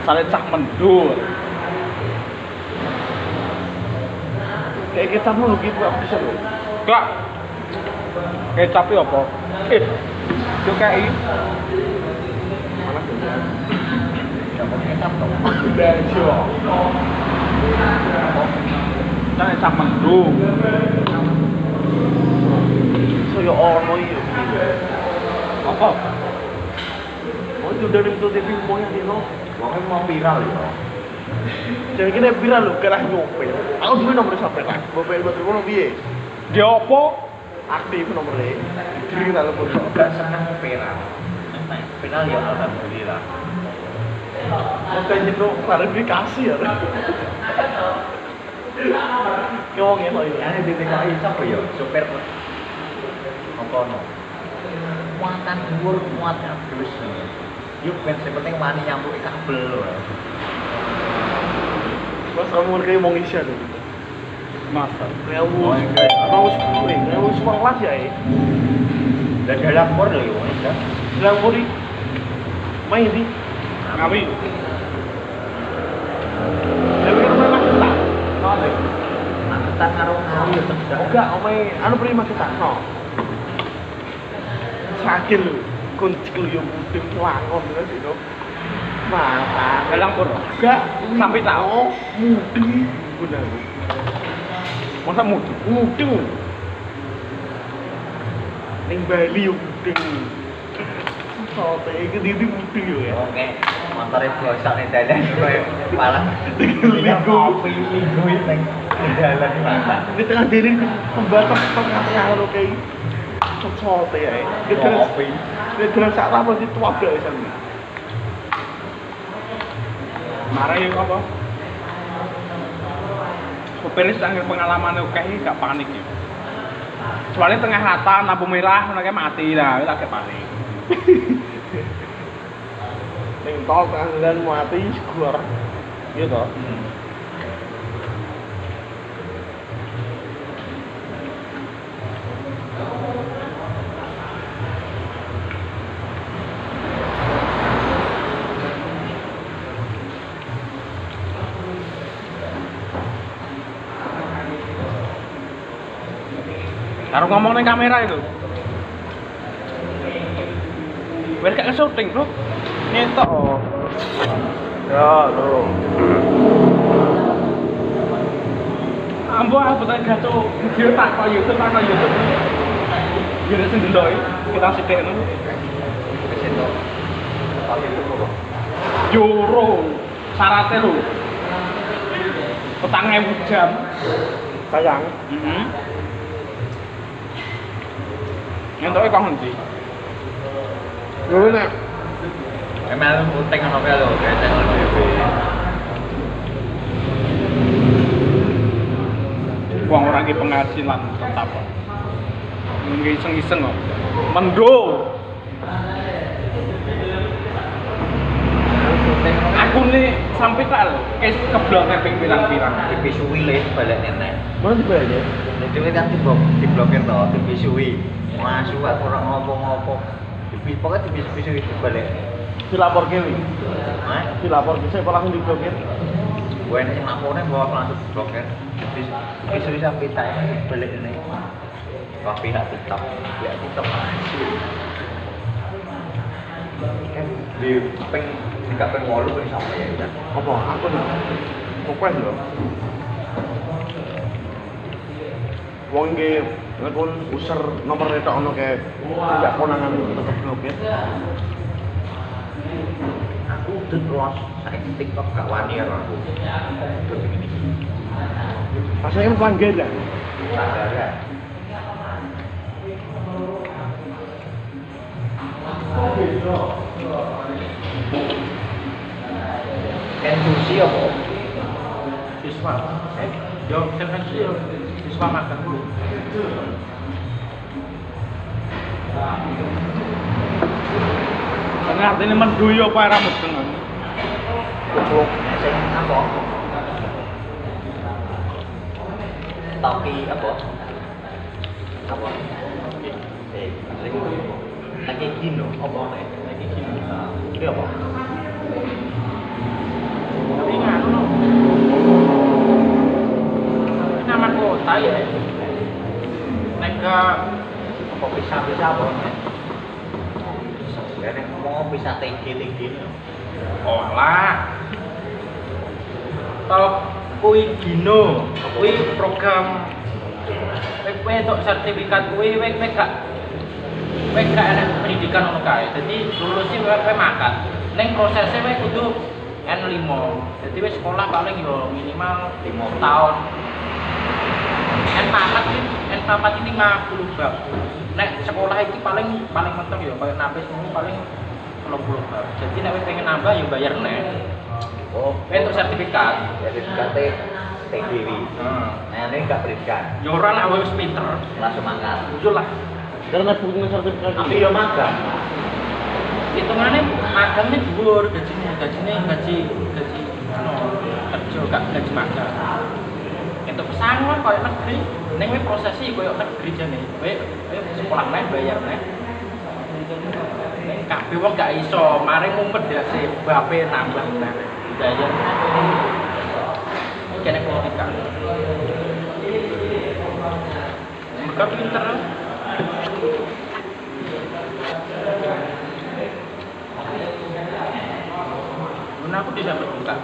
Asale cah mendul. Kayak kecap lu gitu apa bisa lho. Kak. Kecap apa? Yo kayak mana tuh? Dapat kecap dong. Udah sih. Kan cah mendul. Saya ono iki. Apa? Oh, itu dari itu TV umumnya di no. Wong mau viral ya. Jadi kene viral lho, kalah nyopel. Aku duwe nomor sampe lah. Bopel buat ngono piye? Dia opo? Aktif nomornya. Diri dalam pun Gak seneng viral. Viral ya alhamdulillah. Oke, itu klarifikasi ya. Ngomong ya ini. Ane di TKI siapa ya? Supir apa no? Muatan dhuwur, muatan terus. Yuk, ben penting wani nyambung kabel lho. Mas kamu kayak mau ngisi ada gitu. Masa? Mau sekolah ya? Dan dalam pur lho ya, kan? Dalam pur di main di ngawi. Tapi kan main maketan. Nolak. Maketan karo ngawi ya tidak. Enggak, omai anu beri maketan. No. Sakit lho. Kunci yo mudeng lakon kan gitu. Makan. Dalam pur. Enggak, sampai tahu mudeng benar. Masa mudeng? Ning Bali yo mudeng. Sote iki didi mudeng yo ya. Oke, motornya bosane dalan koyo malah Minggu itu ning dalan mana. Di tengah diri pembatas tengah-tengah ngono kae. Sote ya. Dia jalan sak apa sih tua blek sana. Marah ya apa? Supirnya sangat pengalaman oke gak panik ya. Soalnya tengah rata lampu merah mereka mati lah, itu agak panik. Ning tol kan mati segor. Gitu. Karo ngomong ning kamera itu. Wes gak syuting, Bro. Nyetok. Ya, lho. Ambo aku tak gato video tak kok YouTube. Jadi sing ndelok kita sithik ngono. Wis itu. Tapi itu kok. Joro syaratnya lho. 4.000 jam. Sayang. Nyentuke kok endi? Lho nek Emang penting ono kae lho, kayak channel dhewe. Wong ora ki penghasilan tetap. Nggih iseng-iseng kok. Mendo. Aku nih sampai tak lho, kayak keblokir ping pirang-pirang. TV suwi le balik nenek. Mana dibalik? Dhewe kan diblokir to, TV suwi. Masuk aku ora ngopo-ngopo. Pokoknya TV suwi balik. Dilapor ke wi. Hah? Dilapor ke saya langsung diblokir. Gue ini lapornya bawa langsung diblokir. TV suwi sampai tak balik nenek. Wah pihak tetap, kan di nggak peng walu pun sama ya kan? Apa? Aku nih. Kokes lho. Wong iki ngekon user nomor retok ono kayak enggak konangan tetep blokir. Aku udah los saya TikTok gak wani karo aku. Rasanya kan pelanggaran. Sadar. Entusi apa? Siswa. Yo, kan siswa makan dulu. Karena artinya menduyo apa rambut dengan Goblok. Sing apa? Tapi apa? Apa? Sing lagi gino apa nek? Lagi gino. Itu apa? bisa pokoknya. Sebenarnya mau bisa tinggi Oh lah. Tau kui Gino, kui program kowe untuk sertifikat kowe gak enak pendidikan ngono kae. Dadi lulus iki kowe makan. Ning prosesnya kowe kudu N5. Jadi wis sekolah paling yo minimal 5 tahun. N4 ini 50 bab. Nek sekolah iki paling mentok yo koyo napis ini paling 30 bab. Jadi nek kowe pengen nambah yo bayar nek. Oh, Untuk sertifikat. sertifikatnya TGW. Nah, ini enggak pendidikan. Yo ora lah wis pinter. Langsung makan. Jujur lah. Karena punya sertifikat Tapi ya makan. Hitungannya magang ini dhuwur gajinya gaji kerja gak gaji magang. Untuk pesangon koyo negeri, ning kowe prosesi koyo negeri jane. Kowe sekolah neh bayar neh. Ning kabeh wong gak iso, mari ngumpet ya sih bape nambah neh. Bayar. Ini kene politika. Mereka pinter. Aku tidak berbuka.